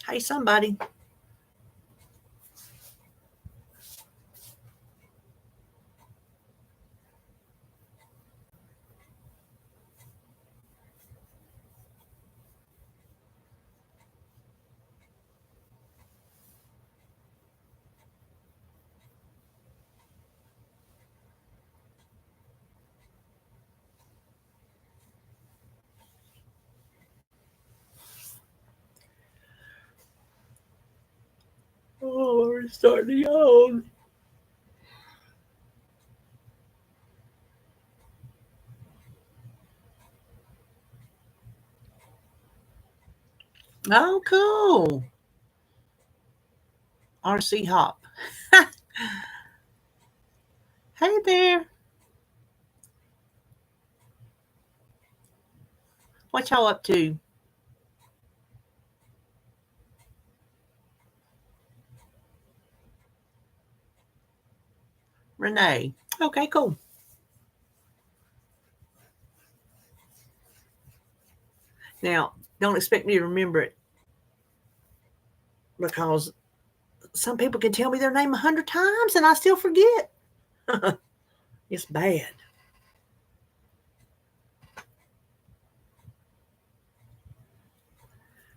Hey, somebody. Oh, we're starting to yawn. Oh, cool. RC Hop. Hey there. What y'all up to? Renee. Okay, cool. Now, don't expect me to remember it because some people can tell me their name 100 times and I still forget. It's bad.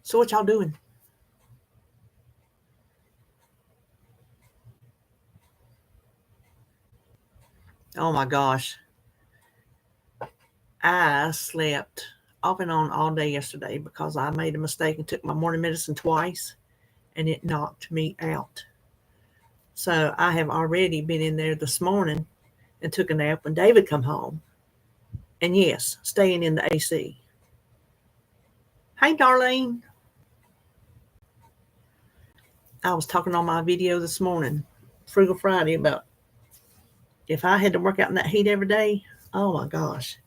So what y'all doing? Oh my gosh. I slept off and on all day yesterday because I made a mistake and took my morning medicine twice and it knocked me out. So I have already been in there this morning and took a nap when David come home. And yes, staying in the AC. Hey, Darlene. I was talking on my video this morning, Frugal Friday, about if I had to work out in that heat every day, oh my gosh.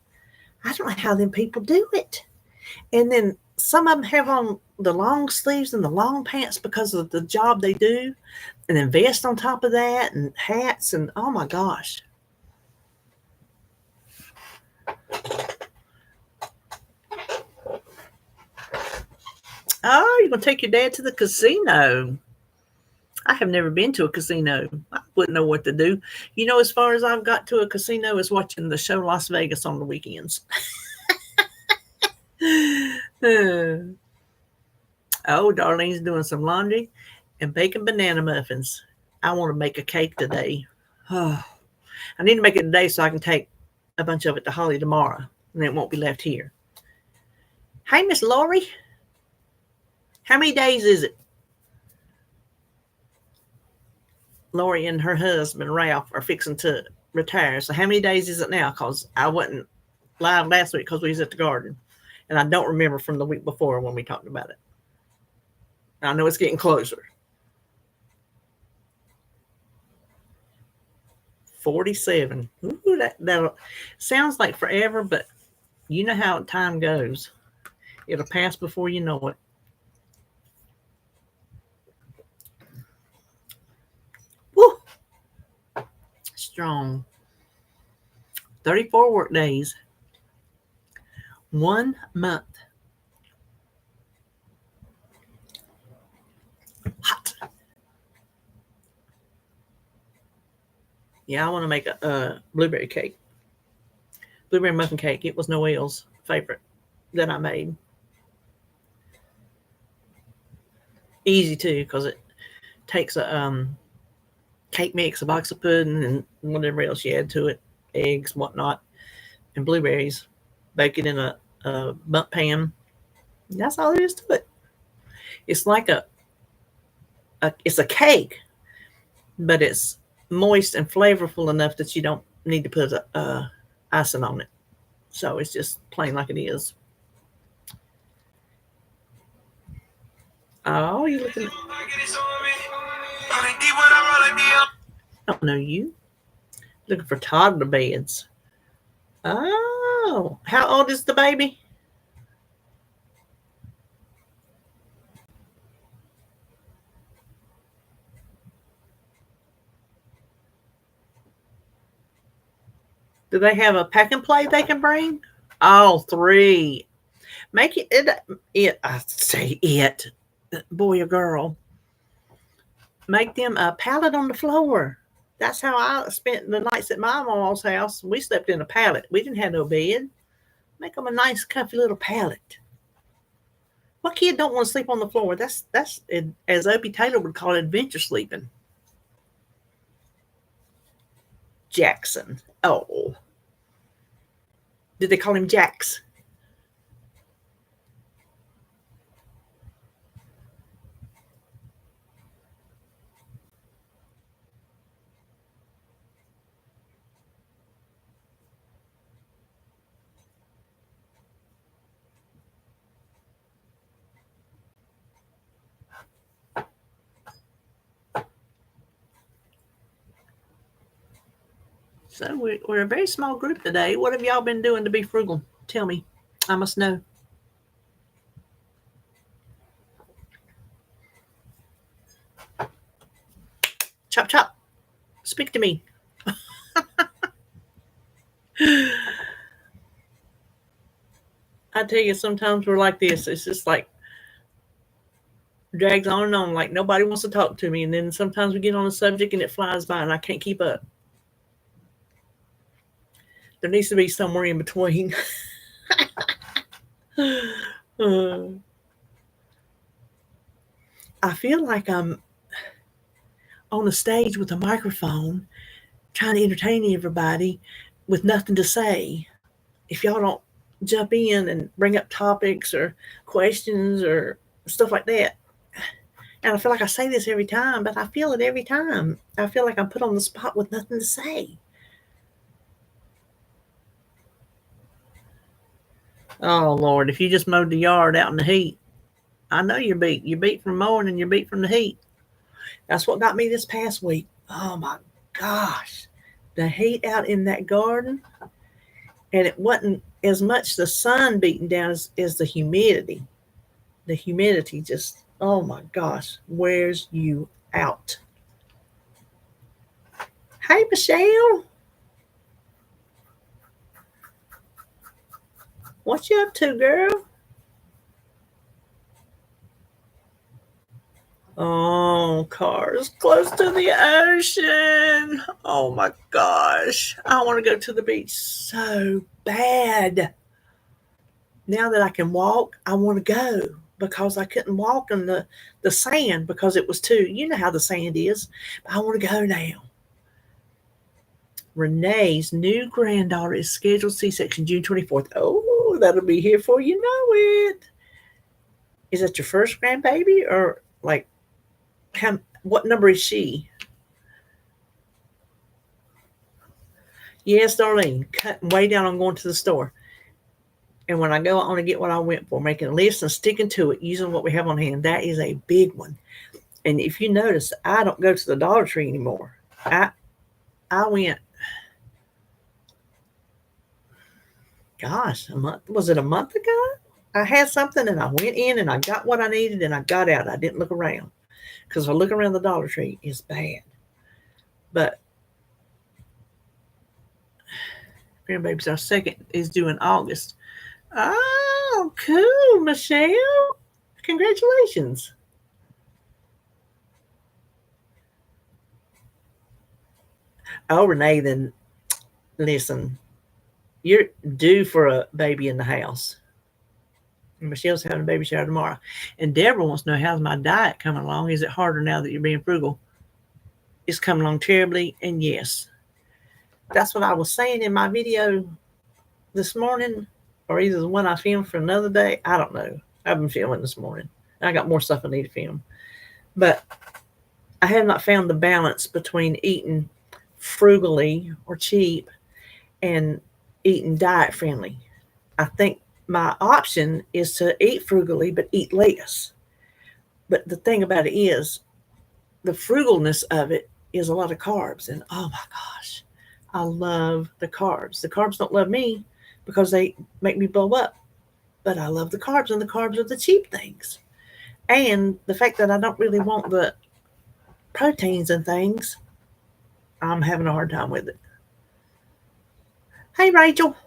I don't know how them people do it. And then some of them have on the long sleeves and the long pants because of the job they do, and then vest on top of that, and hats, and oh my gosh. Oh, you're going to take your dad to the casino. I have never been to a casino. I wouldn't know what to do. You know, as far as I've got to a casino is watching the show Las Vegas on the weekends. Oh, Darlene's doing some laundry and baking banana muffins. I want to make a cake today. I need to make it today so I can take a bunch of it to Holly tomorrow, and it won't be left here. Hey, Miss Lori. How many days is it? Lori and her husband, Ralph, are fixing to retire. So how many days is it now? Because I wasn't live last week because we was at the garden. And I don't remember from the week before when we talked about it. I know it's getting closer. 47. Ooh, that sounds like forever, but you know how time goes. It'll pass before you know it. Woo! Strong. 34 work days. 1 month. Hot. Yeah, I want to make a blueberry cake. Blueberry muffin cake. It was Noelle's favorite that I made. Easy too, because it takes a cake mix, a box of pudding, and whatever else you add to it, eggs, whatnot, and blueberries. Bake it in a bundt pan. That's all there is to it. It's like it's a cake, but it's moist and flavorful enough that you don't need to put icing on it. So it's just plain like it is. Oh, you looking? I don't know you. Looking for toddler beds. Oh, how old is the baby? Do they have a pack and play they can bring? Oh, 3. Make it. I say it. boy or girl, make them a pallet on the floor. That's how I spent the nights at my mom's house. We slept in a pallet. We didn't have no bed. Make them a nice, comfy little pallet. What kid don't want to sleep on the floor? That's as Opie Taylor would call it, adventure sleeping. Jackson. Oh, did they call him Jax? So we're a very small group today. What have y'all been doing to be frugal? Tell me. I must know. Chop, chop. Speak to me. I tell you, sometimes we're like this. It's just like drags on and on, like nobody wants to talk to me. And then sometimes we get on a subject and it flies by and I can't keep up. There needs to be somewhere in between. I feel like I'm on the stage with a microphone trying to entertain everybody with nothing to say. If y'all don't jump in and bring up topics or questions or stuff like that. And I feel like I say this every time, but I feel it every time. I feel like I'm put on the spot with nothing to say. Oh, Lord, if you just mowed the yard out in the heat, I know you're beat. You're beat from mowing and you're beat from the heat. That's what got me this past week. Oh, my gosh. The heat out in that garden. And it wasn't as much the sun beating down as the humidity. The humidity just, oh, my gosh, wears you out. Hey, Michelle. What you up to, girl? Oh, cars close to the ocean. Oh my gosh. I want to go to the beach so bad. Now that I can walk, I want to go because I couldn't walk in the sand because it was too, you know how the sand is. But I want to go now. Renee's new granddaughter is scheduled C-section June 24th. Oh, that'll be here before you know it. Is that your first grandbaby or like what number is she? Yes, Darlene, cutting way down on going to the store. And when I go, I want to get what I went for, making a list and sticking to it, using what we have on hand. That is a big one. And if you notice, I don't go to the Dollar Tree anymore. I went, gosh, was it a month ago? I had something and I went in and I got what I needed and I got out. I didn't look around because if I look around the Dollar Tree, it's bad. But grandbaby's our second is due in August. Oh, cool, Michelle. Congratulations. Oh, Renee, then listen, you're due for a baby in the house. Michelle's having a baby shower tomorrow. And Deborah wants to know, how's my diet coming along? Is it harder now that you're being frugal? It's coming along terribly, and yes. That's what I was saying in my video this morning, or either the one I filmed for another day. I don't know. I've been filming this morning. I got more stuff I need to film. But I have not found the balance between eating frugally or cheap and eating diet friendly. I think my option is to eat frugally but eat less. But the thing about it is the frugalness of it is a lot of carbs. And oh my gosh, I love the carbs. The carbs don't love me because they make me blow up. But I love the carbs, and the carbs are the cheap things. And the fact that I don't really want the proteins and things, I'm having a hard time with it. Hey, Rachel.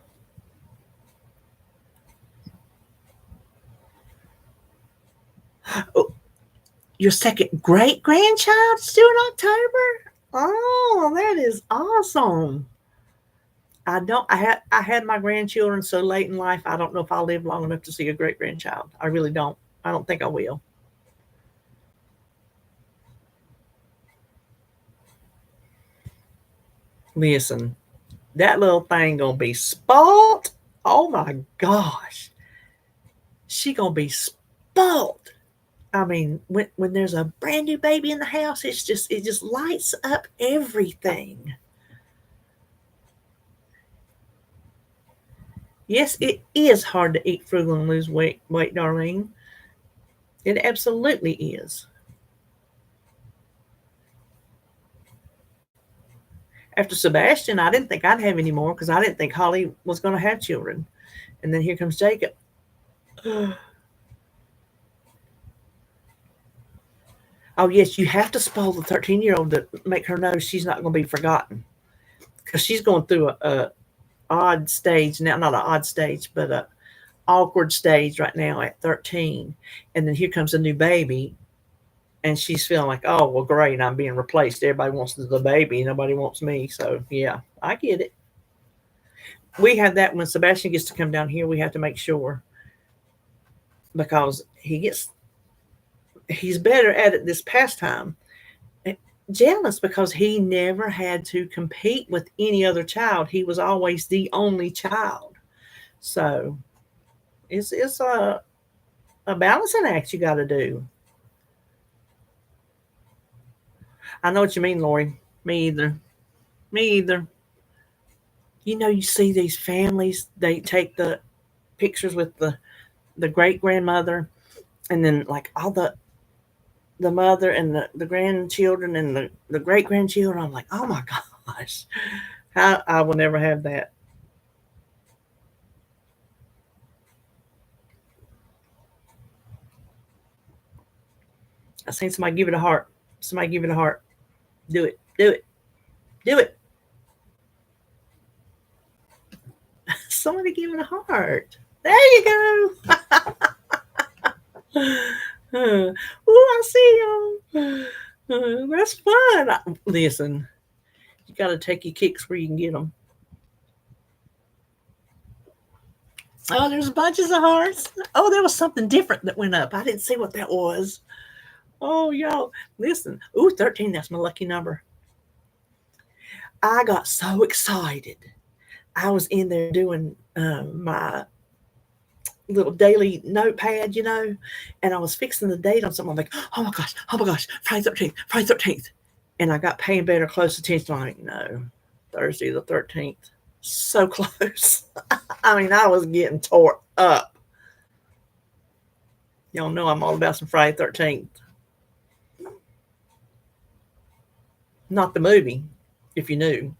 Oh, Your second great grandchild is due in October? Oh, that is awesome. I don't. I had my grandchildren so late in life. I don't know if I'll live long enough to see a great grandchild. I really don't. I don't think I will. Listen, that little thing gonna be spoiled. Oh my gosh, she gonna be spoiled. I mean, when there's a brand new baby in the house, it just lights up everything. Yes, it is hard to eat frugal and lose weight, Darlene. It absolutely is. After Sebastian, I didn't think I'd have any more because I didn't think Holly was going to have children. And then here comes Jacob. Oh, yes, you have to spoil the 13-year-old to make her know she's not going to be forgotten because she's going through a odd stage now, not an odd stage, but a awkward stage right now at 13. And then here comes a new baby, and she's feeling like, oh, well, great, I'm being replaced. Everybody wants the baby, nobody wants me. So, yeah, I get it. We have that when Sebastian gets to come down here, we have to make sure because he's better at it this past time. Jealous because he never had to compete with any other child. He was always the only child. So it's a balancing act you got to do. I know what you mean, Lori. Me either. Me either. You know, you see these families, they take the pictures with the great grandmother and then like all the mother and the grandchildren and the great grandchildren. I'm like, oh my gosh, I will never have that. I seen somebody give it a heart. Somebody give it a heart. Do it. Do it. Do it. Somebody give it a heart. There you go. Oh, I see y'all. That's fun. Listen, you got to take your kicks where you can get them. Oh, there's bunches of hearts. Oh, there was something different that went up. I didn't see what that was. Oh, y'all, listen. Ooh, 13, that's my lucky number. I got so excited. I was in there doing my little daily notepad, and I was fixing the date on something. I'm like, oh my gosh, Friday 13th, Friday 13th. And I got paying better close attention. I'm like, no, Thursday the 13th. So close. I mean, I was getting tore up. Y'all know I'm all about some Friday 13th. Not the movie, if you knew,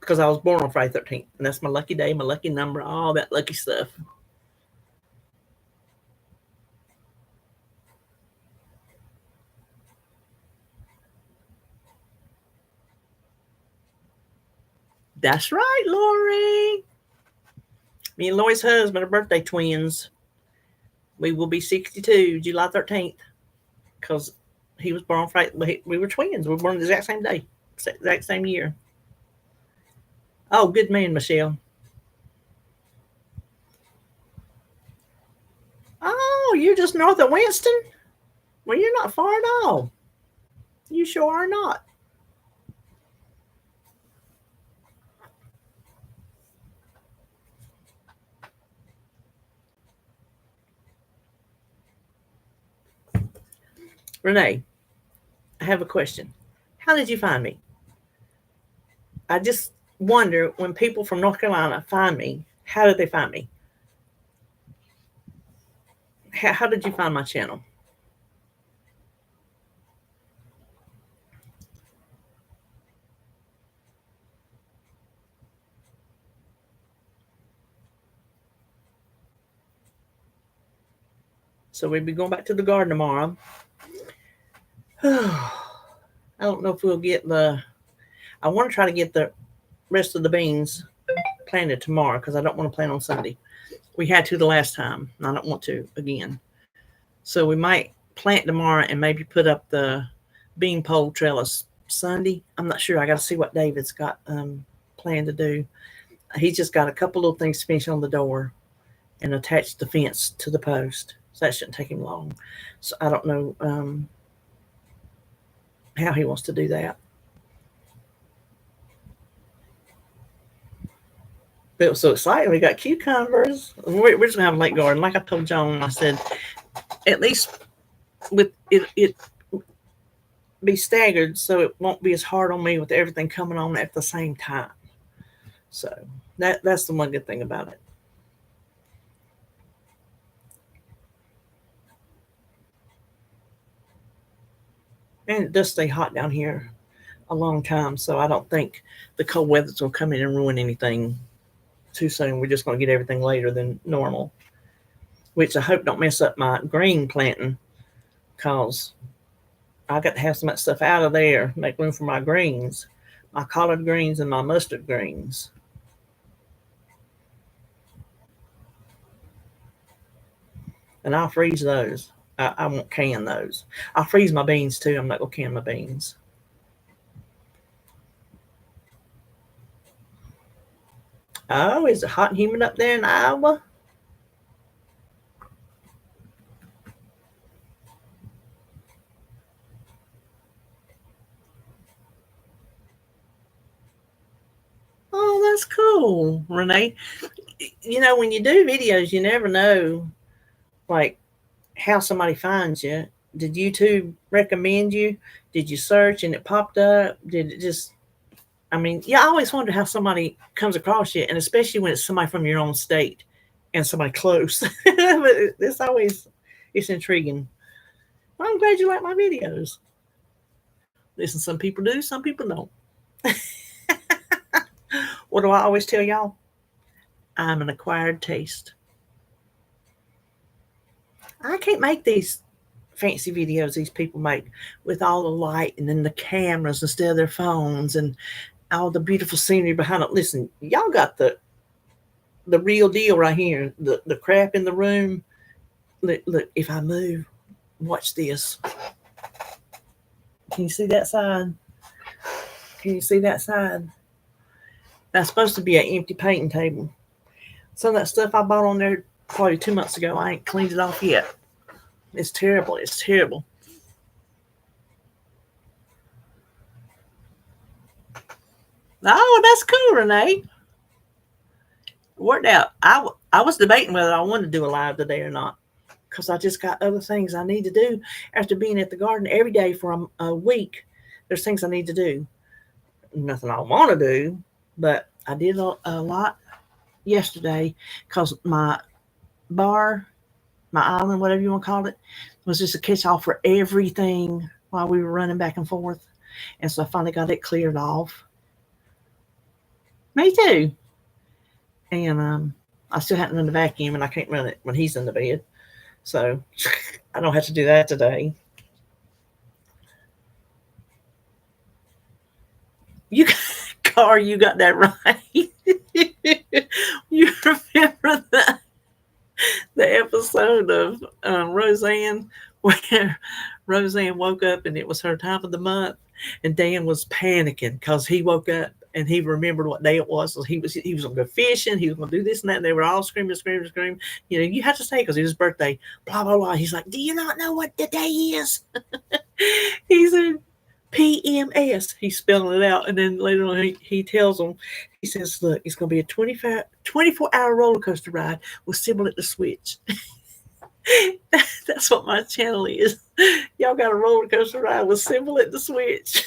because I was born on Friday 13th. And that's my lucky day, my lucky number, all that lucky stuff. That's right, Lori. Me and Lori's husband are birthday twins. We will be 62 July 13th because he was born on Friday. We were twins. We were born the exact same day, exact same year. Oh, good man, Michelle. Oh, you're just north of Winston? Well, you're not far at all. You sure are not. Renee, I have a question. How did you find me? I just wonder when people from North Carolina find me, how did they find me? How did you find my channel? So we'll be going back to the garden tomorrow. I don't know if we'll get I want to try to get the rest of the beans planted tomorrow because I don't want to plant on Sunday. We had to the last time, and I don't want to again. So we might plant tomorrow and maybe put up the bean pole trellis Sunday. I'm not sure. I got to see what David's got planned to do. He's just got a couple little things to finish on the door and attach the fence to the post. So that shouldn't take him long. So I don't know how he wants to do that. But it was so exciting. We got cucumbers. We're just gonna have a late garden. Like I told Joan, I said at least with it be staggered so it won't be as hard on me with everything coming on at the same time. So that's the one good thing about it. And it does stay hot down here a long time, so I don't think the cold weather's gonna come in and ruin anything too soon. We're just gonna get everything later than normal, which I hope don't mess up my green planting, cause I got to have some of that stuff out of there, make room for my greens, my collard greens and my mustard greens. And I'll freeze those. I won't can those. I'll freeze my beans too. I'm not gonna can my beans. Oh, is it hot and humid up there in Iowa? Oh, that's cool, Renee. You know, when you do videos, you never know, like, how somebody finds you. Did YouTube recommend you? Did you search and it popped up? Did it just, I mean, yeah, I always wonder how somebody comes across you, and especially when it's somebody from your own state and somebody close. But it's always, it's intriguing. Well, I'm glad you like my videos. Listen, some people do, some people don't. What do I always tell y'all? I'm an acquired taste. I can't make these fancy videos these people make with all the light and then the cameras instead of their phones and all the beautiful scenery behind it. Listen, y'all got the real deal right here. The crap in the room. Look, if I move, watch this. Can you see that side? Can you see that side? That's supposed to be an empty painting table. Some of that stuff I bought on there probably 2 months ago, I ain't cleaned it off yet. It's terrible. It's terrible. Oh, that's cool, Renee. Worked out. I was debating whether I wanted to do a live today or not because I just got other things I need to do after being at the garden every day for a week. There's things I need to do. Nothing I want to do, but I did a lot yesterday because my bar, my island, whatever you want to call it, was just a catch all for everything while we were running back and forth. And so I finally got it cleared off. Me too. And I still haven't run the vacuum, and I can't run it when he's in the bed. So I don't have to do that today. You Car, you got that right. You remember the episode of Roseanne where Roseanne woke up and it was her time of the month, and Dan was panicking because he woke up and he remembered what day it was. So he was going to go fishing. He was going to do this and that. And they were all screaming. You know, you have to say because it was his birthday. Blah blah blah. He's like, "Do you not know what the day is?" He said, PMS. He's spelling it out, and then later on he tells them. He says, "Look, it's going to be a 24-hour roller coaster ride with Sybil at the switch." That's what my channel is. Y'all got a roller coaster ride with Sybil at the switch.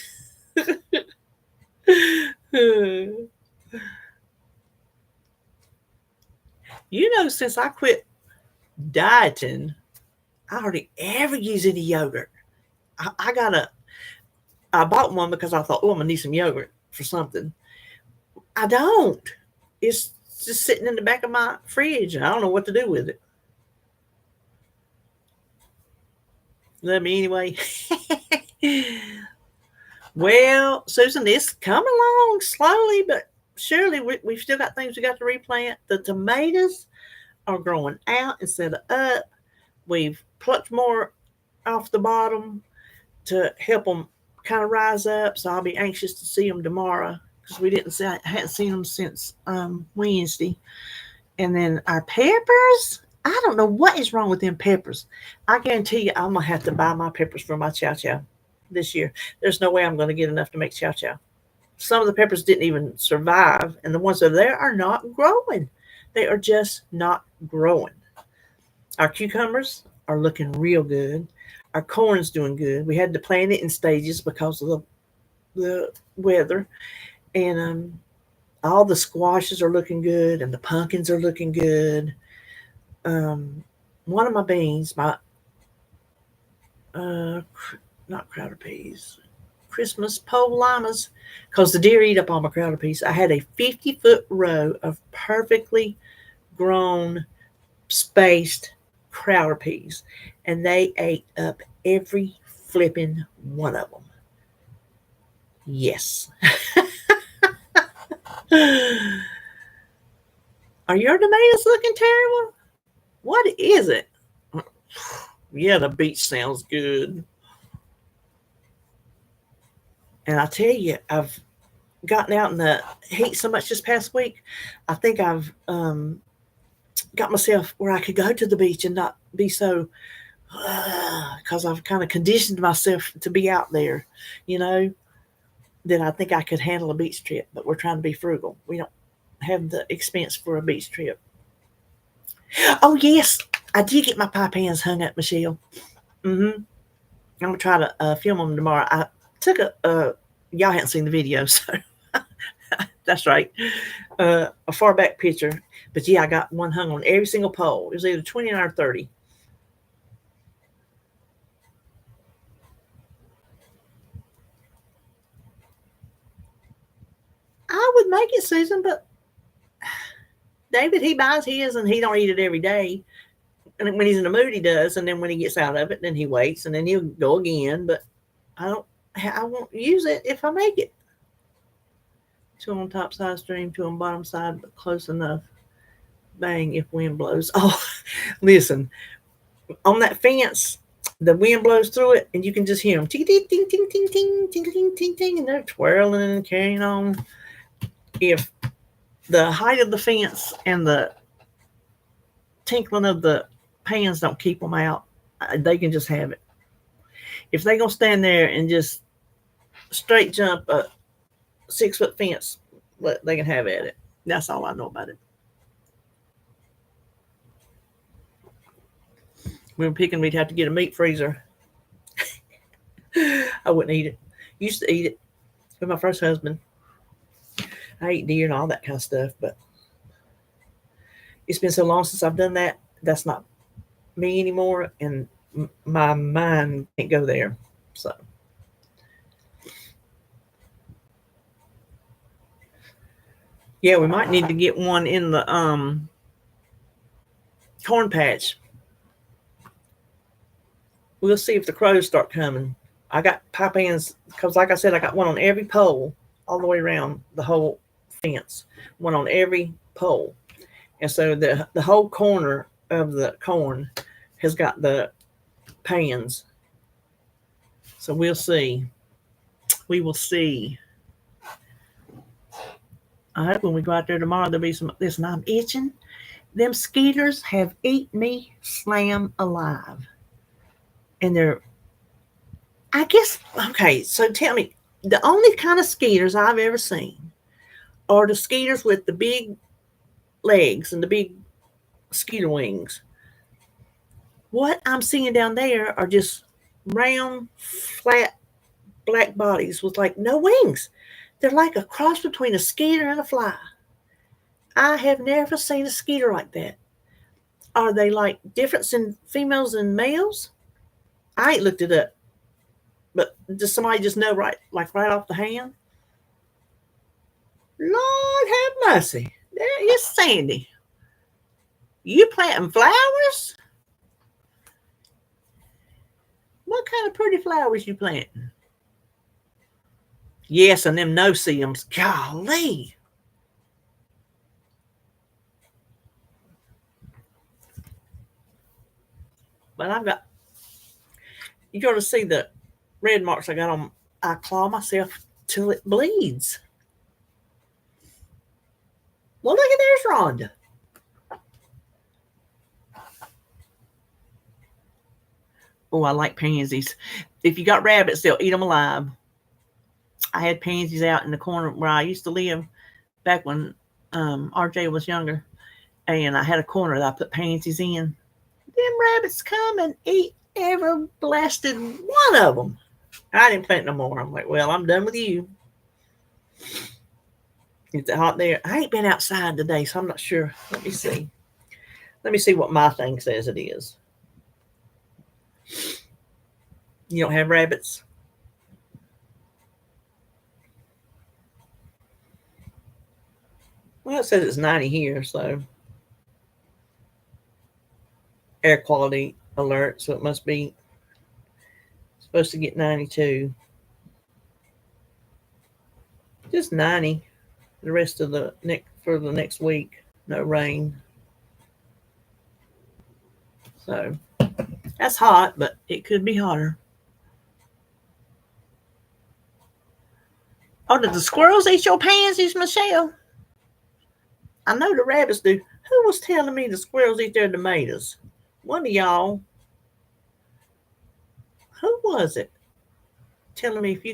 You know, since I quit dieting, I hardly ever use any yogurt. I bought one because I thought, oh, I'm gonna need some yogurt for something. I don't. It's just sitting in the back of my fridge, and I don't know what to do with it. Let me anyway. Well, Susan, it's coming along slowly, but surely we've still got things we got to replant. The tomatoes are growing out instead of up. We've plucked more off the bottom to help them kind of rise up. So I'll be anxious to see them tomorrow because I hadn't seen them since Wednesday. And then our peppers, I don't know what is wrong with them peppers. I guarantee you, I'm gonna have to buy my peppers for my chow chow this year. There's no way I'm gonna get enough to make chow chow. Some of the peppers didn't even survive, and the ones that are there are not growing. They are just not growing. Our cucumbers are looking real good. Our corn's doing good. We had to plant it in stages because of the weather, and all the squashes are looking good, and the pumpkins are looking good. One of my beans, my uh, not crowder peas, Christmas pole llamas, because the deer eat up all my crowder peas. I had a 50-foot row of perfectly grown, spaced crowder peas, and they ate up every flipping one of them. Yes. Are your tomatoes looking terrible? What is it? Yeah, the beach sounds good. And I tell you, I've gotten out in the heat so much this past week. I think I've got myself where I could go to the beach and not be so, because I've kind of conditioned myself to be out there, you know, that I think I could handle a beach trip. But we're trying to be frugal. We don't have the expense for a beach trip. Oh, yes, I did get my pie pans hung up, Michelle. I'm going to try to film them tomorrow. I took y'all hadn't seen the video, so that's right. A far back picture. But yeah, I got one hung on every single pole. It was either 29 or 30. I would make it, Susan, but David, he buys his and he don't eat it every day. And when he's in the mood, he does. And then when he gets out of it, then he waits and then he'll go again. But I won't use it if I make it. Two on top side stream, two on bottom side, but close enough. Bang if wind blows. Oh, listen, on that fence, the wind blows through it, and you can just hear them ting ting ting ting ting ting ting ting ting ting, and they're twirling and carrying on. If the height of the fence and the tinkling of the pans don't keep them out, they can just have it. If they gonna stand there and just straight jump a 6-foot fence, they can have at it. That's all I know about it. We were picking, we'd have to get a meat freezer. I wouldn't eat it. Used to eat it with my first husband. I ate deer and all that kind of stuff, but it's been so long since I've done that. That's not me anymore, and my mind can't go there. So, yeah, we might need to get one in the corn patch. We'll see if the crows start coming. I got pie pans because, like I said, I got one on every pole all the way around the whole fence. One on every pole, and so the whole corner of the corn has got the pans. So we'll see. We will see. I hope when we go out there tomorrow there'll be some. Listen, I'm itching. Them skeeters have eaten me slam alive, and they're. I guess okay. So tell me, the only kind of skeeters I've ever seen are the skeeters with the big legs and the big skeeter wings. What I'm seeing down there are just round, flat, black bodies with like no wings. They're like a cross between a skeeter and a fly. I have never seen a skeeter like that. Are they like difference in females and males? I ain't looked it up, but does somebody just know right off the hand? Lord have mercy. There is Sandy. You planting flowers? What kind of pretty flowers you planting? Yes, and them no-see-ums. Golly. But I've got You're going to see the red marks I got on. I claw myself till it bleeds. Well, look at there's Rhonda. Oh, I like pansies. If you got rabbits, they'll eat them alive. I had pansies out in the corner where I used to live back when RJ was younger. And I had a corner that I put pansies in. Them rabbits come and eat every blasted one of them. I didn't plant no more. I'm like, well, I'm done with you. It's hot there. I ain't been outside today, so I'm not sure. Let me see. Let me see what my thing says it is. You don't have rabbits? Well, it says it's 90 here, so air quality alert, so it must be supposed to get 92. Just 90 the rest of the next week. No rain. So that's hot, but it could be hotter. Oh, did the squirrels eat your pansies, Michelle? I know the rabbits do. Who was telling me the squirrels eat their tomatoes? One of y'all. Who was it? Telling me if you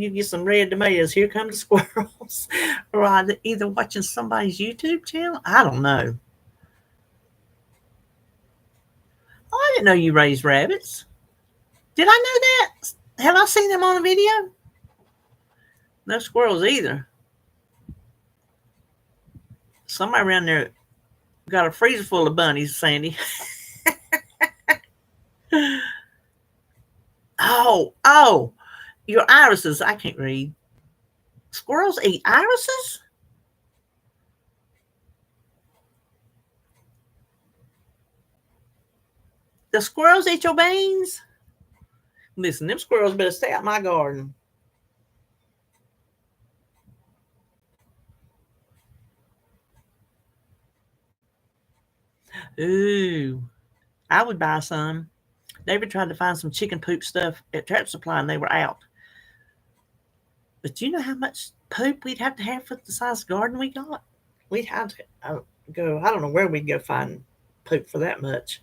get some red tomatoes, here come the squirrels. Or either watching somebody's YouTube channel. I don't know. Oh, I didn't know you raised rabbits. Did I know that? Have I seen them on a video? No squirrels either. Somebody around there got a freezer full of bunnies, Sandy. Oh, your irises. I can't read. Squirrels eat irises? The squirrels eat your beans? Listen, them squirrels better stay out my garden. Ooh, I would buy some. David tried to find some chicken poop stuff at Tractor Supply and they were out. But you know how much poop we'd have to have for the size garden we got? We'd have to go, I don't know where we'd go find poop for that much.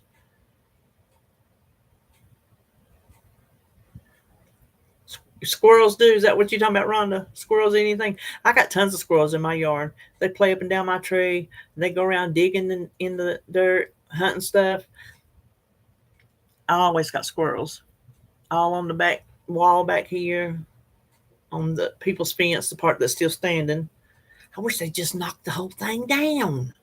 Squirrels do? Is that what you're talking about, Rhonda? Squirrels eat anything? I got tons of squirrels in my yard. They play up and down my tree. They go around digging in the dirt, hunting stuff. I always got squirrels. All on the back wall back here, on the people's fence, the part that's still standing. I wish they just knocked the whole thing down.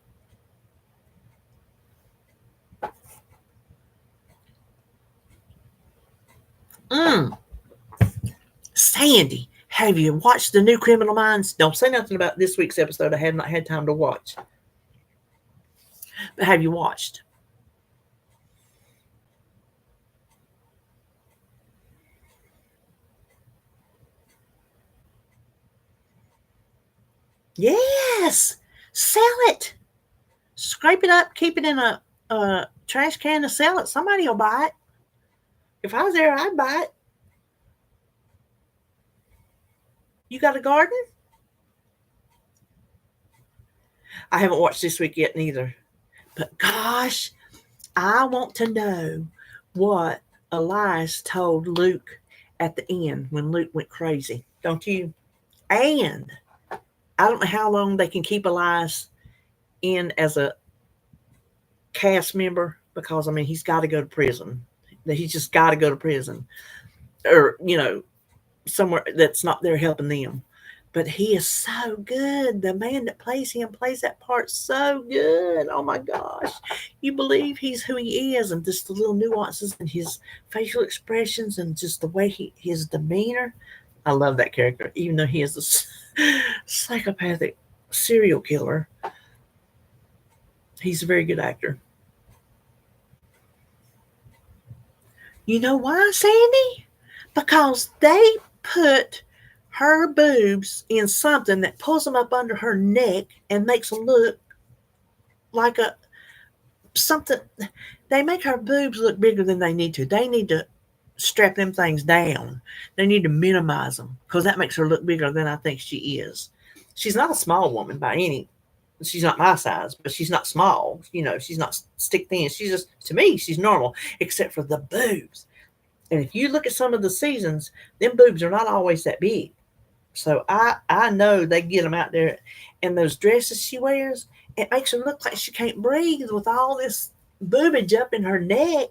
Sandy, have you watched the new Criminal Minds? Don't say nothing about this week's episode. I have not had time to watch. But have you watched? Yes. Sell it. Scrape it up. Keep it in a trash can to sell it. Somebody will buy it. If I was there, I'd buy it. You got a garden? I haven't watched this week yet neither. But gosh, I want to know what Elias told Luke at the end when Luke went crazy. Don't you? And I don't know how long they can keep Elias in as a cast member because, I mean, he's got to go to prison. He's just got to go to prison or, somewhere that's not there helping them. But he is so good. The man that plays him plays that part so good. Oh my gosh. You believe he's who he is and just the little nuances and his facial expressions and just the way his demeanor. I love that character, even though he is a psychopathic serial killer. He's a very good actor. You know why, Sandy? Because they put her boobs in something that pulls them up under her neck and makes them look like a something. They make her boobs look bigger than they need to. They need to strap them things down. They need to minimize them because that makes her look bigger than I think she is. She's not a small woman by any. She's not my size, but she's not small. She's not stick thin. She's just, to me, she's normal, except for the boobs. And if you look at some of the seasons, them boobs are not always that big. So I know they get them out there, and those dresses she wears, it makes her look like she can't breathe with all this boobage up in her neck.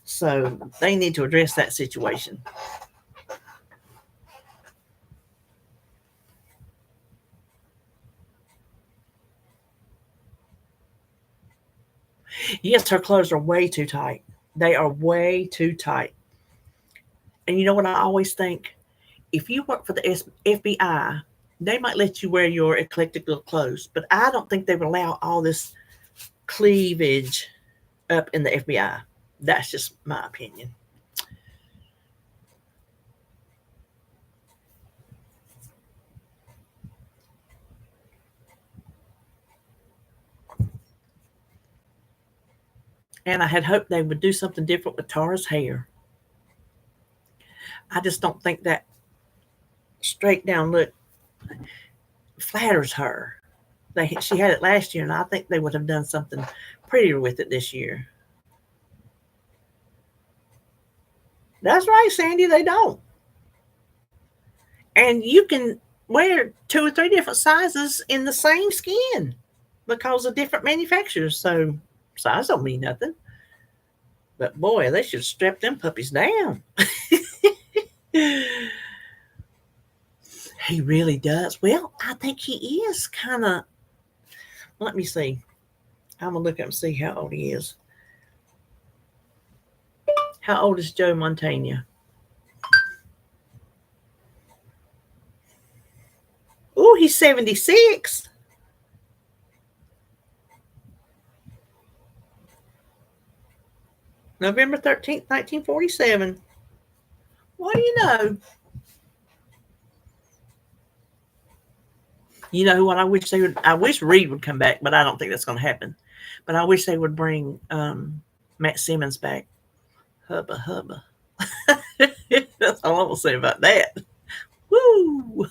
So they need to address that situation. Yes, her clothes are way too tight. They are way too tight. And you know what I always think? If you work for the FBI, they might let you wear your eclectic little clothes, but I don't think they would allow all this cleavage up in the FBI. That's just my opinion. And I had hoped they would do something different with Tara's hair. I just don't think that straight down look flatters her. She had it last year, and I think they would have done something prettier with it this year. That's right, Sandy. They don't. And you can wear two or three different sizes in the same skin because of different manufacturers. So size don't mean nothing. But boy, they should strap them puppies down. He really does. Well, I think he is kind of. Let me see. I'm gonna look up and see how old he is. How old is Joe Montana? Oh, he's 76. November 13th, 1947. What do you know? You know what I wish they would? I wish Reed would come back, but I don't think that's going to happen. But I wish they would bring Matt Simmons back. Hubba hubba. That's all I'm going to say about that. Woo!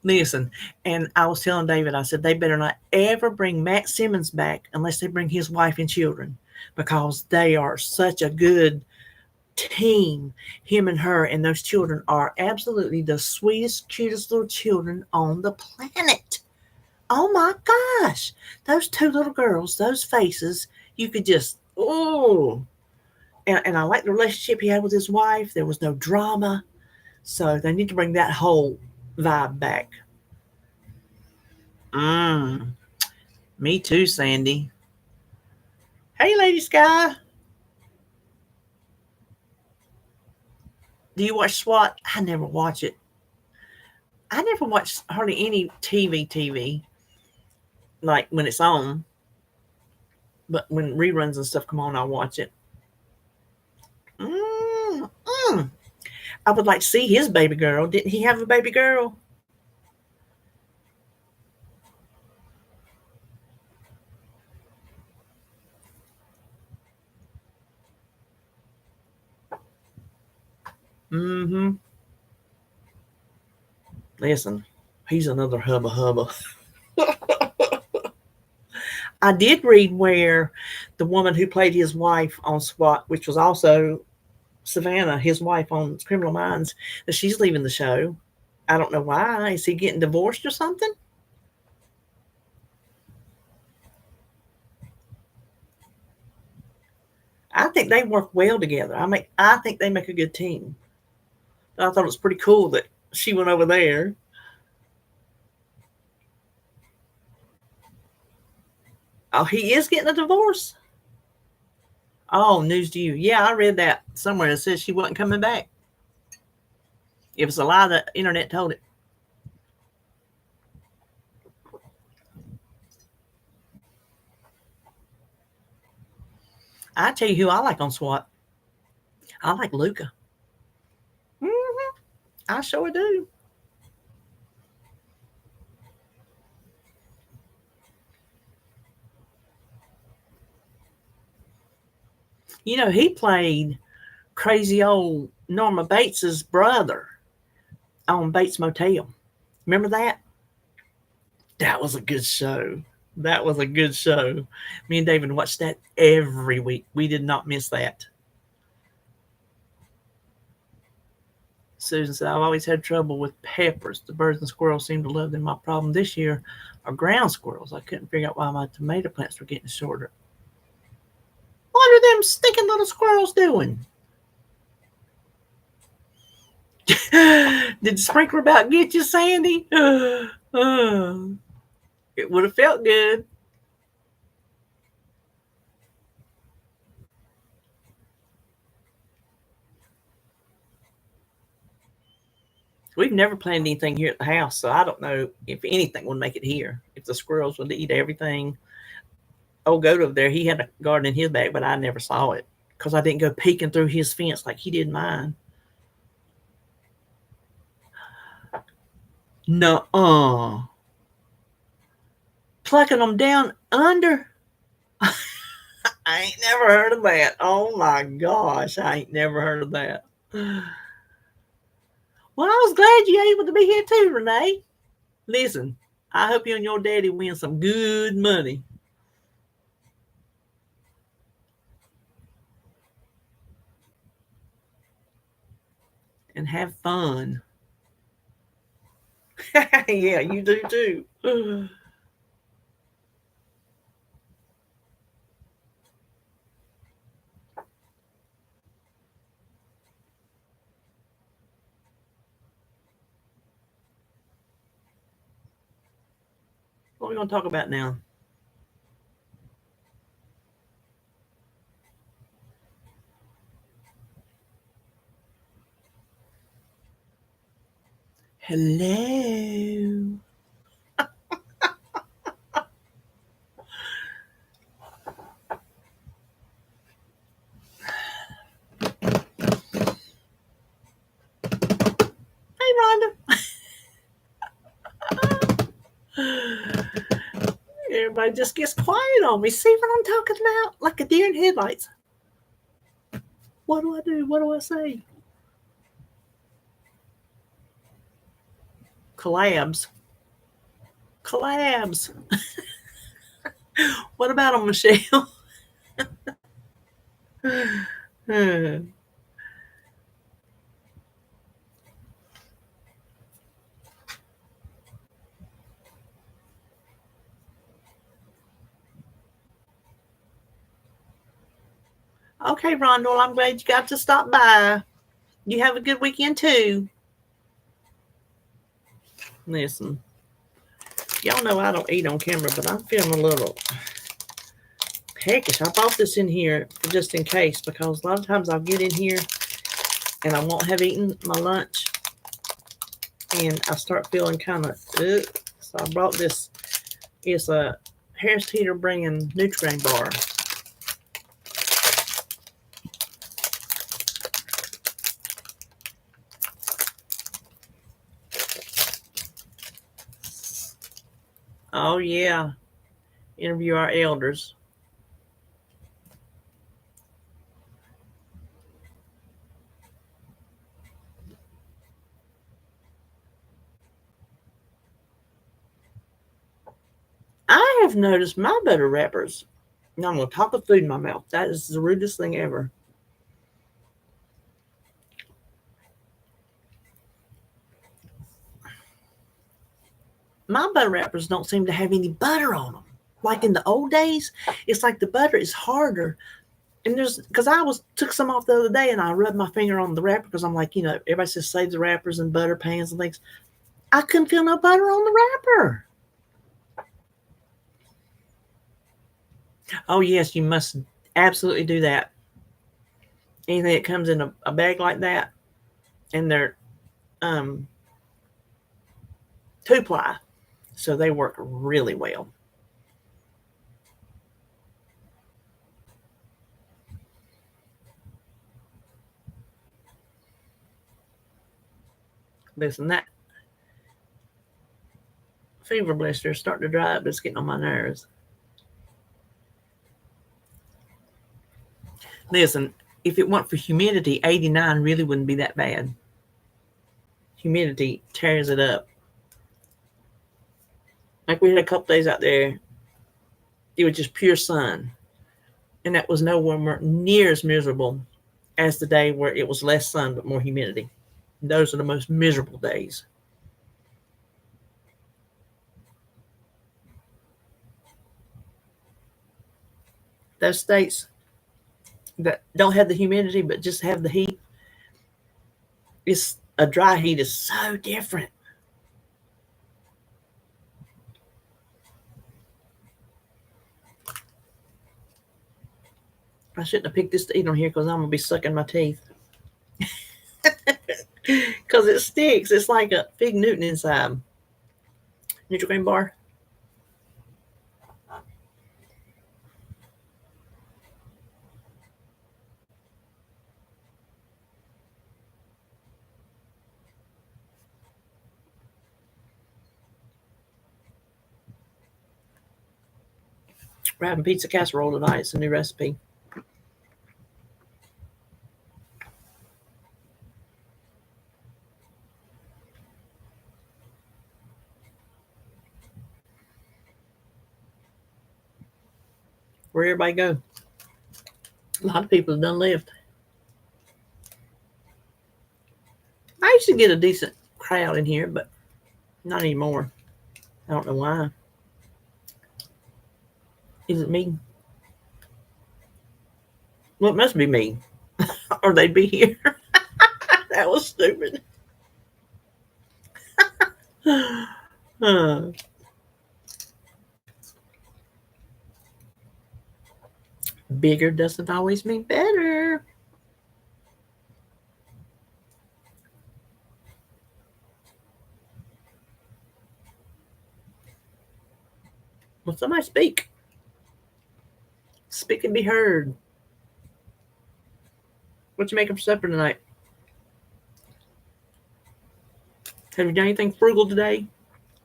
Listen, and I was telling David, I said they better not ever bring Matt Simmons back unless they bring his wife and children, because they are such a good team. Him and her and those children are absolutely the sweetest, cutest little children on the planet. Oh my gosh. Those two little girls, those faces, you could just, oh. And I like the relationship he had with his wife. There was no drama. So they need to bring that whole vibe back. Me too, Sandy. Hey, Lady Sky. Do you watch SWAT? I never watch it. I never watch hardly any TV, like when it's on. But when reruns and stuff come on, I'll watch it. I would like to see his baby girl. Didn't he have a baby girl? Mm-hmm. Listen, he's another hubba hubba. I did read where the woman who played his wife on SWAT, which was also Savannah, his wife on Criminal Minds, that she's leaving the show. I don't know why. Is he getting divorced or something? I think they work well together. I think they make a good team. I thought it was pretty cool that she went over there. Oh, he is getting a divorce? Oh, news to you. Yeah, I read that somewhere. It says she wasn't coming back. It was a lie. The internet told it. I tell you who I like on SWAT. I like Luca. Mm-hmm. I sure do. He played crazy old Norma Bates's brother on Bates Motel. Remember that? That was a good show. That was a good show. Me and David watched that every week. We did not miss that. Susan said, I've always had trouble with peppers. The birds and squirrels seem to love them. My problem this year are ground squirrels. I couldn't figure out why my tomato plants were getting shorter. What are them stinking little squirrels doing? Did the sprinkler about get you, Sandy? It would have felt good. We've never planted anything here at the house, so I don't know if anything would make it here. If the squirrels would eat everything. Old goat over there, he had a garden in his back, but I never saw it because I didn't go peeking through his fence like he did mine. Nuh-uh. Plucking them down under? I ain't never heard of that. Oh my gosh, I ain't never heard of that. Well, I was glad you're able to be here too, Renee. Listen, I hope you and your daddy win some good money. And have fun. Yeah, you do too. What are we going to talk about now? Hello. Hey, Rhonda. Everybody just gets quiet on me. See what I'm talking about? Like a deer in headlights. What do I do? What do I say? Collabs. Collabs. What about them, Michelle? Okay, Rondell, I'm glad you got to stop by. You have a good weekend too. Listen, y'all know I don't eat on camera, but I'm feeling a little peckish. I bought this in here just in case because a lot of times I'll get in here and I won't have eaten my lunch and I start feeling kind of so I brought this. It's a Harris Teeter bringing Nutrigrain bar. Oh yeah, interview our elders. I have noticed my butter wrappers. Now I'm gonna talk of food in my mouth. That is the rudest thing ever. My butter wrappers don't seem to have any butter on them. Like in the old days, it's like the butter is harder. And there's because I was took some off the other day and I rubbed my finger on the wrapper because I'm like, everybody says save the wrappers and butter pans and things. I couldn't feel no butter on the wrapper. Oh yes, you must absolutely do that. Anything that comes in a bag like that, and they're um, 2-ply, so they work really well. Listen, that fever blister is starting to dry up. It's getting on my nerves. Listen, if it weren't for humidity, 89 really wouldn't be that bad. Humidity tears it up. Like we had a couple days out there, it was just pure sun. And that was nowhere near as miserable as the day where it was less sun but more humidity. Those are the most miserable days. Those states that don't have the humidity but just have the heat, it's a dry heat is so different. I shouldn't have picked this to eat on here because I'm gonna be sucking my teeth. Because it sticks. It's like a Fig Newton inside. Nutri-Grain bar. We're having pizza casserole tonight. It's a new recipe. Where everybody go? A lot of people have done left. I used to get a decent crowd in here, but not anymore. I don't know why. Is it me? Well, it must be me. Or they'd be here. That was stupid. Bigger doesn't always mean better. Well, somebody speak. Speak and be heard. What you making for supper tonight? Have you done anything frugal today?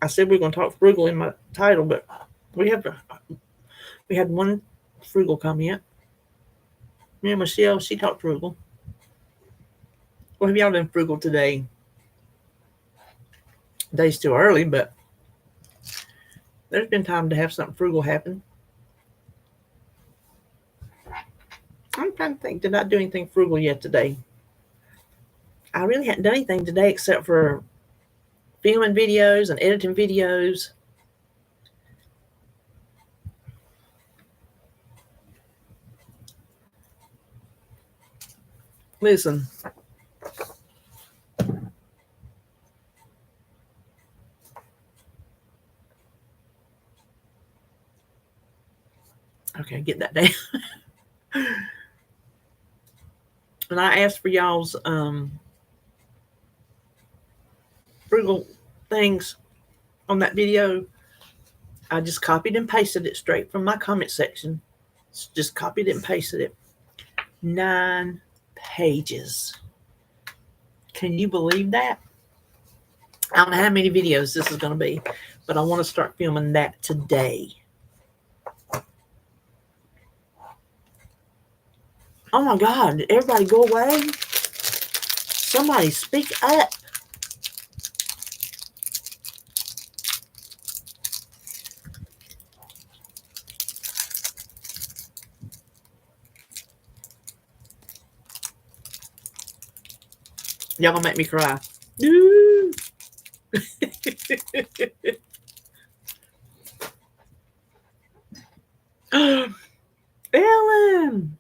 I said we are going to talk frugal in my title, but we had one frugal comment. Me and Michelle, she talked frugal. What have y'all done frugal today? Day's still early, but there's been time to have something frugal happen. I'm trying to think, did I do anything frugal yet today? I really hadn't done anything today except for filming videos and editing videos. Listen. Okay, get that down. And I asked for y'all's frugal things on that video. I just copied and pasted it straight from my comment section. Just copied it and pasted it. 9 pages. Can you believe that? I don't know how many videos this is going to be, but I want to start filming that today. Oh my God, did everybody go away? Somebody speak up. Y'all gonna make me cry. Ellen.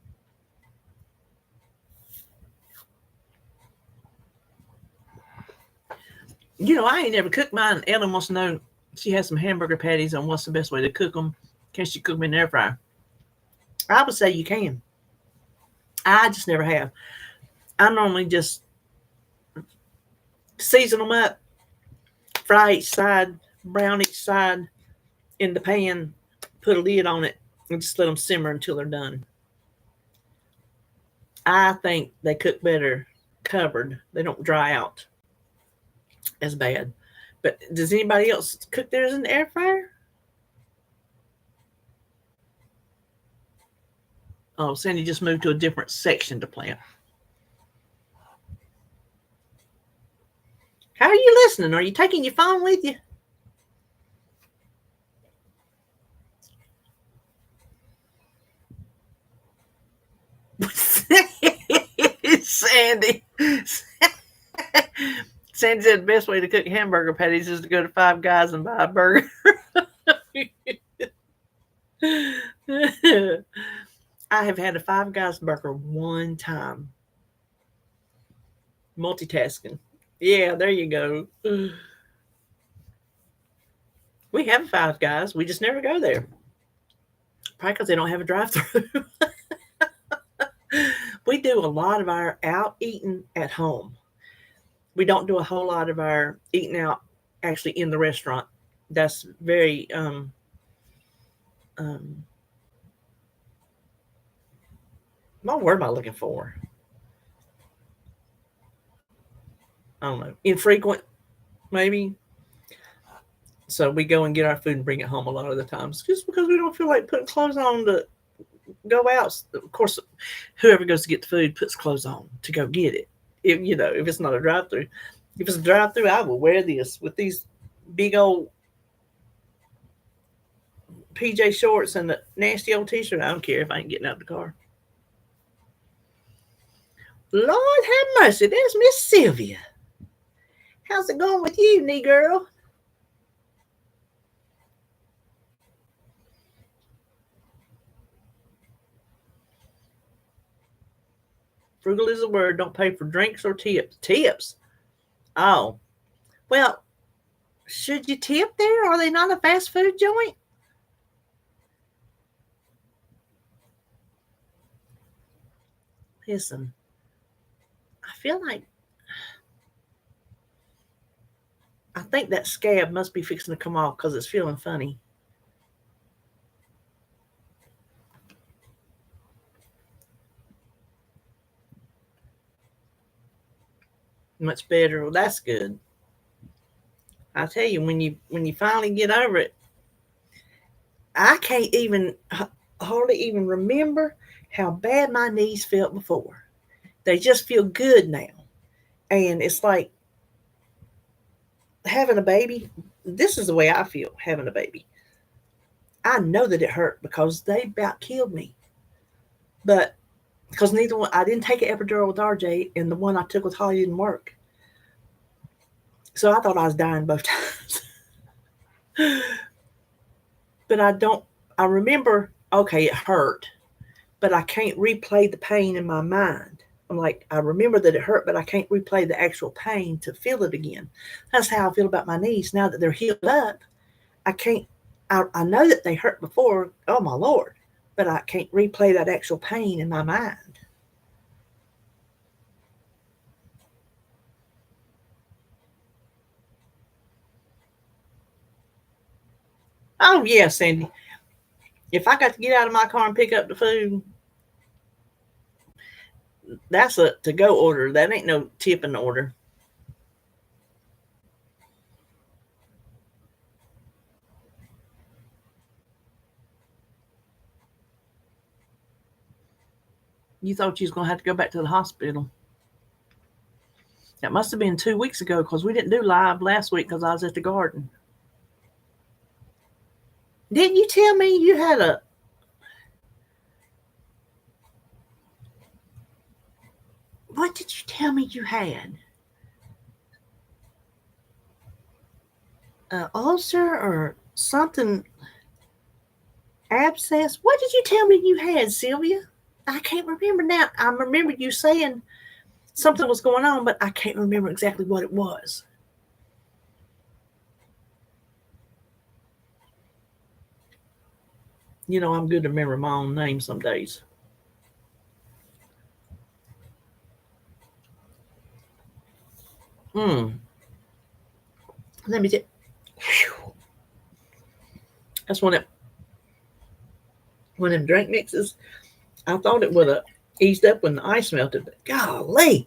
You know, I ain't never cooked mine. Ellen wants to know, she has some hamburger patties and what's the best way to cook them. Can she cook them in the air fryer? I would say you can. I just never have. I normally just season them up, fry each side, brown each side in the pan, put a lid on it, and just let them simmer until they're done. I think they cook better covered. They don't dry out as bad. But does anybody else cook theirs in the air fryer? Oh, Sandy just moved to a different section to plant. How are you listening? Are you taking your phone with you? Sandy. Sandy said the best way to cook hamburger patties is to go to Five Guys and buy a burger. I have had a Five Guys burger one time. Multitasking. Yeah, there you go. We have Five Guys. We just never go there. Probably because they don't have a drive-through. We do a lot of our out eating at home. We don't do a whole lot of our eating out actually in the restaurant. That's very um what word am I looking for? I don't know. Infrequent, maybe. So we go and get our food and bring it home a lot of the times, just because we don't feel like putting clothes on to go out. Of course, whoever goes to get the food puts clothes on to go get it. If it's not a drive-through, if it's a drive-through, I will wear this with these big old PJ shorts and the nasty old T-shirt. I don't care if I ain't getting out of the car. Lord have mercy, there's Miss Sylvia. How's it going with you, knee girl? Frugal is a word. Don't pay for drinks or tips. Tips? Oh, well, should you tip there? Are they not a fast food joint? Listen, I feel like I think that scab must be fixing to come off because it's feeling funny. Much better. Well, that's good. I tell you, when you finally get over it, I can't even hardly even remember how bad my knees felt before. They just feel good now, and it's like having a baby. This is the way I feel having a baby. I know that it hurt because they about killed me, but because neither one, I didn't take an epidural with RJ, and the one I took with Holly didn't work. So I thought I was dying both times. But I don't, I remember, okay, it hurt, but I can't replay the pain in my mind. I'm like, I remember that it hurt, but I can't replay the actual pain to feel it again. That's how I feel about my knees. Now that they're healed up, I can't, I know that they hurt before, oh my Lord, but I can't replay that actual pain in my mind. Oh, yeah, Sandy. If I got to get out of my car and pick up the food, that's a to go order. That ain't no tipping order. You thought you was going to have to go back to the hospital. That must have been 2 weeks ago because we didn't do live last week because I was at the garden. Didn't you tell me you had a. What did you tell me you had? An ulcer or something? Abscess? What did you tell me you had, Sylvia? I can't remember now. I remember you saying something was going on, but I can't remember exactly what it was. I'm good to remember my own name some days. Hmm. Let me tell. That's one of them drink mixes. I thought it would have eased up when the ice melted, but golly,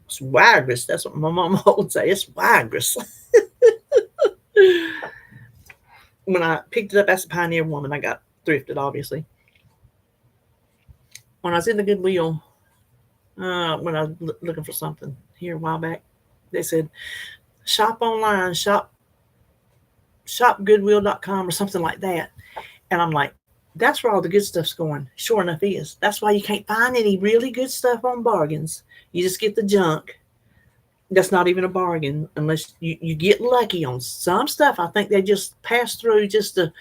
it's Viagra. That's what my mom would say. It's Viagra. When I picked it up as a Pioneer Woman, I got thrifted, obviously. when I was in the Goodwill, when I was looking for something here a while back, they said shop online, shopgoodwill.com or something like that. And I'm like, that's where all the good stuff's going. Sure enough is. That's why you can't find any really good stuff on bargains. You just get the junk. That's not even a bargain unless you get lucky on some stuff. I think they just pass through just to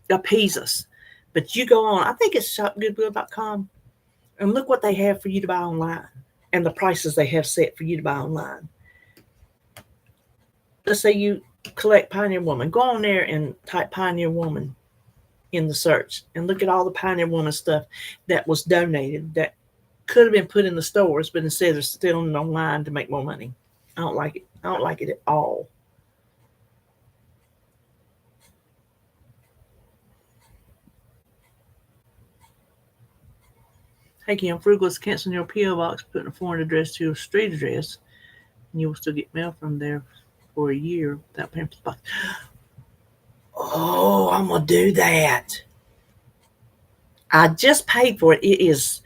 appease us. But you go on, I think it's shopgoodwill.com, and look what they have for you to buy online and the prices they have set for you to buy online. Let's say you collect Pioneer Woman. Go on there and type Pioneer Woman in the search and look at all the Pioneer Woman stuff that was donated that could have been put in the stores, but instead they're selling it online to make more money. I don't like it. I don't like it at all. Hey Kim, Frugal is canceling your P.O. box, putting a foreign address to your street address, and you will still get mail from there for a year without paying for the box. Oh, I'm going to do that. I just paid for it. It is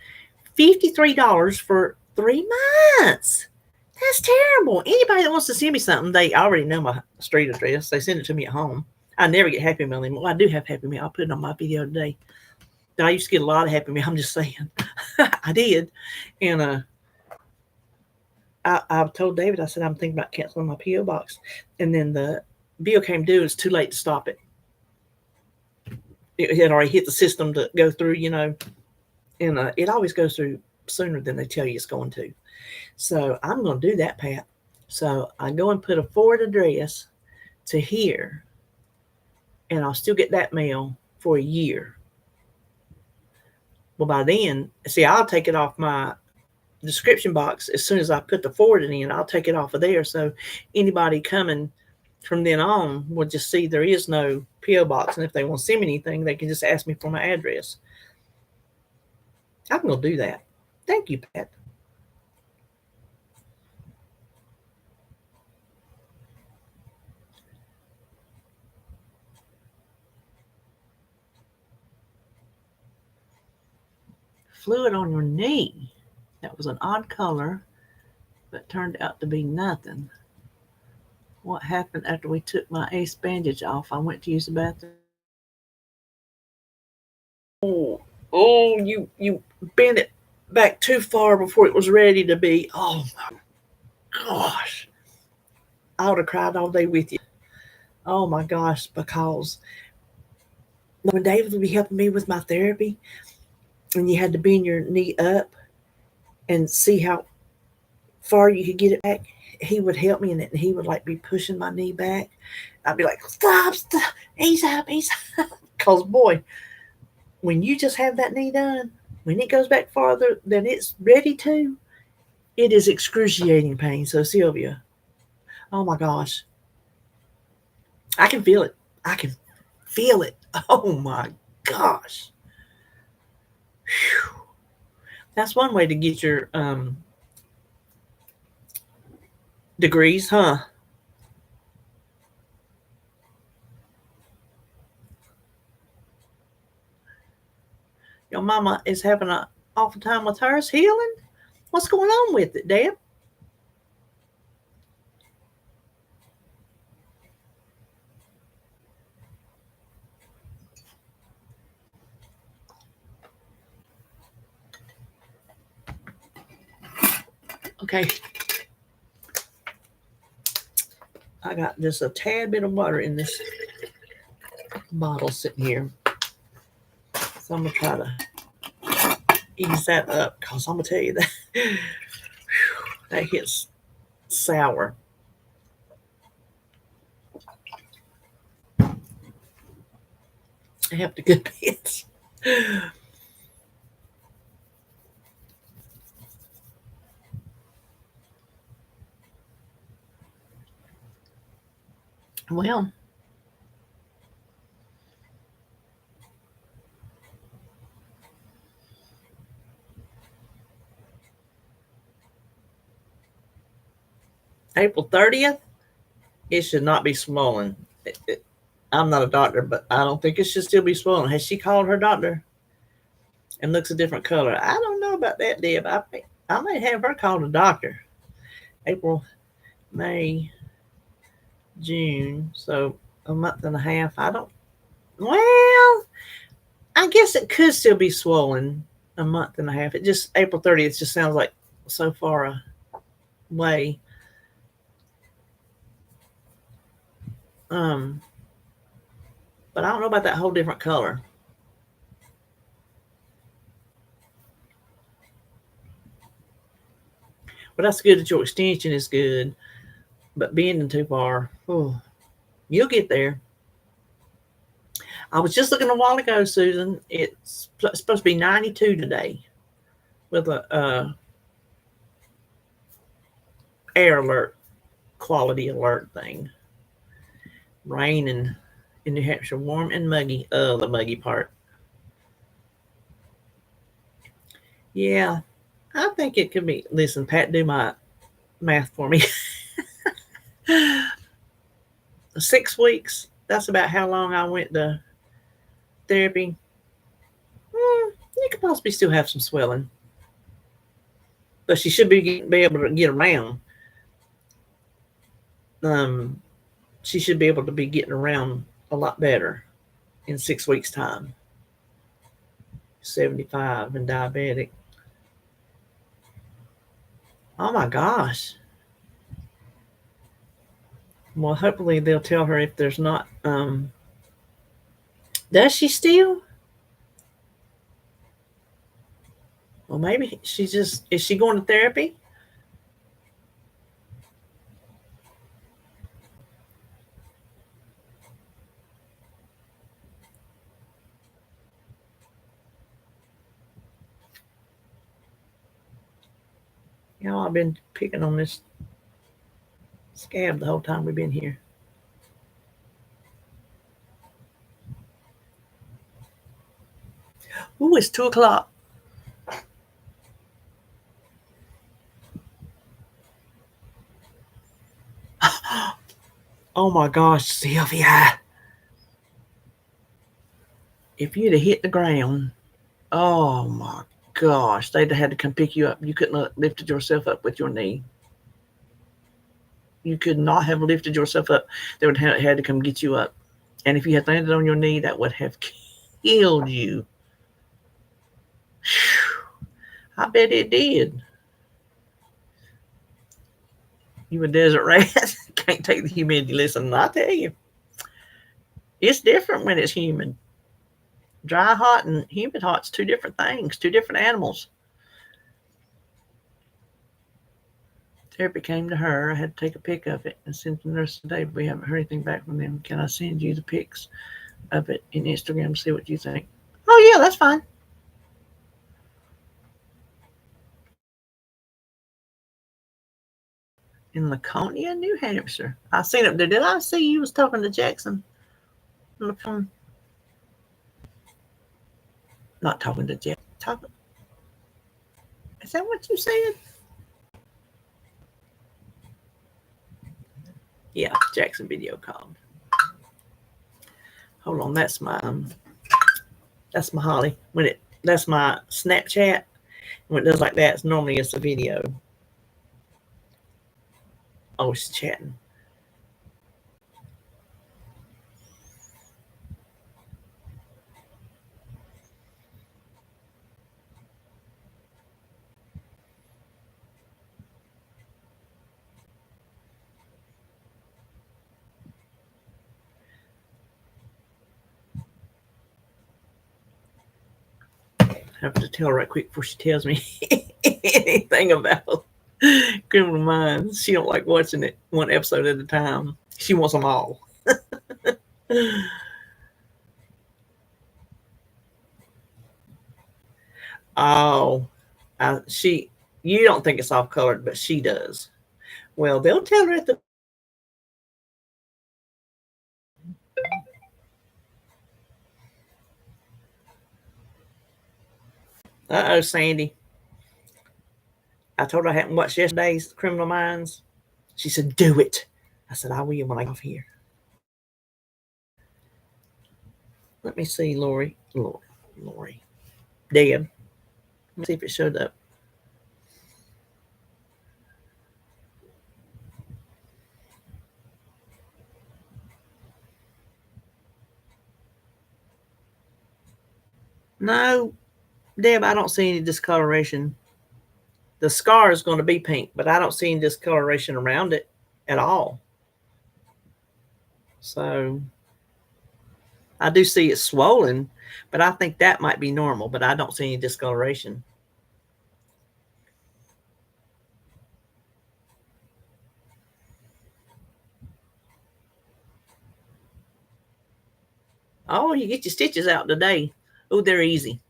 $53 for 3 months. That's terrible. Anybody that wants to send me something, they already know my street address. They send it to me at home. I never get Happy Meal anymore. I do have Happy Meal. I'll put it on my video today. I used to get a lot of Happy Meal. I'm just saying. I did. And I told David, I said, I'm thinking about canceling my P.O. box. And then the bill came due. It's too late to stop it. It had already hit the system to go through, and it always goes through sooner than they tell you it's going to. So I'm going to do that, Pat. So I go and put a forward address to here, and I'll still get that mail for a year. Well, by then, see, I'll take it off my description box as soon as I put the forwarding in. I'll take it off of there, so anybody coming from then on will just see there is no P.O. box, and if they want to send me anything, they can just ask me for my address. I'm going to do that. Thank you, Pat. Fluid on your knee. That was an odd color, but turned out to be nothing. What happened after we took my ace bandage off? I went to use the bathroom. Oh, you bent it back too far before it was ready to be. Oh my gosh. I would have cried all day with you. Oh my gosh, because when David would be helping me with my therapy, and you had to bend your knee up and see how far you could get it back, he would help me in it, and he would like be pushing my knee back. I'd be like, stop, ease up. Because boy, when you just have that knee done, when it goes back farther than it's ready to, it is excruciating pain. So Sylvia, oh my gosh, I can feel it. Oh my gosh. Whew. That's one way to get your degrees, huh? Your mama is having an awful time with hers healing? What's going on with it, Deb? Okay. I got just a tad bit of water in this bottle sitting here. So I'm going to try to ease that up, because I'm going to tell you that that hits sour. I have to good bits. Well, April 30th, it should not be swollen. I'm not a doctor, but I don't think it should still be swollen. Has she called her doctor? and looks a different color. I don't know about that, Deb. I may have her call the doctor. April, May, June. So a month and a half. I don't. Well, I guess it could still be swollen a month and a half. It just April 30th just sounds like so far away. Um, but I don't know about that whole different color. But that's good that your extension is good. But bending too far, oh, you'll get there. I was just looking a while ago, Susan. It's supposed to be 92 today with a air alert, quality alert thing. Rain in New Hampshire, warm and muggy. Oh, the muggy part. Yeah, I think it could be. Listen, Pat, do my math for me. 6 weeks. That's about how long I went to therapy. You could possibly still have some swelling, but she should be able to get around. Um, she should be able to be getting around a lot better in 6 weeks' time. 75 and diabetic. Oh my gosh. Well, hopefully they'll tell her if there's not. Does she still? Well, maybe she's just. Is she going to therapy? You know, I've been picking on this scab the whole time we've been here. Ooh, it's 2 o'clock. Oh my gosh, Sylvia. If you'd have hit the ground, oh my gosh, they'd have had to come pick you up. You couldn't have lifted yourself up with your knee. You could not have lifted yourself up. They would have had to come get you up. And if you had landed on your knee, that would have killed you. I bet it did. You a desert rat. Can't take the humidity. Listen, I tell you, it's different when it's humid. Dry hot and humid hot's two different things, two different animals. Therapy came to her. I had to take a pic of it and send to the nurse today. But we haven't heard anything back from them. Can I send you the pics of it in Instagram to see what you think? Oh yeah, that's fine. In Laconia, New Hampshire. I seen it there. Did I see you was talking to Jackson on the phone? Not talking to Jack. Talking. Is that what you said? Yeah, Jackson video called. Hold on, that's my Holly. That's my Snapchat. When it does like that, normally it's a video. Oh, it's chatting. I have to tell her right quick before she tells me anything about Criminal Minds. She don't like watching it one episode at a time. She wants them all. Oh, you don't think it's off colored, but she does. Well, they'll tell her at the. Uh-oh, Sandy. I told her I hadn't watched yesterday's Criminal Minds. She said, do it. I said, I will when I get off here. Let me see, Lori. dead. Let's see if it showed up. No, Deb, I don't see any discoloration. The scar is going to be pink, but I don't see any discoloration around it at all. So I do see it swollen, but I think that might be normal, but I don't see any discoloration. Oh, you get your stitches out today. Oh, they're easy.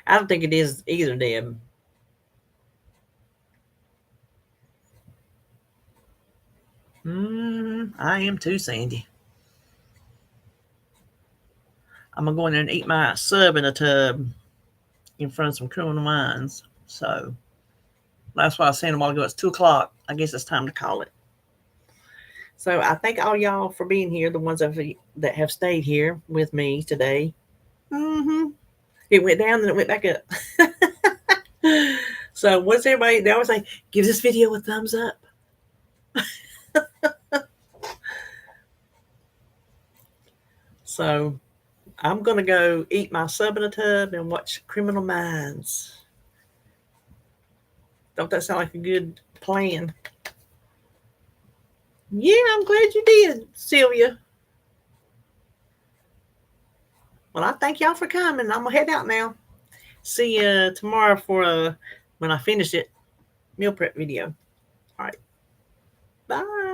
I don't think it is either, Deb. I am too, Sandy. I'm gonna go in there and eat my sub in a tub in front of some Criminal Minds. So that's why I was saying a while ago it's 2 o'clock. I guess it's time to call it. So I thank all y'all for being here, the ones that have stayed here with me today. It went down and it went back up. So what's everybody? They always say, give this video a thumbs up. So I'm gonna go eat my sub in a tub and watch Criminal Minds. Don't that sound like a good plan? Yeah, I'm glad you did, Sylvia. Well, I thank y'all for coming. I'm gonna head out now. See you tomorrow for when I finish it meal prep video. All right. Bye.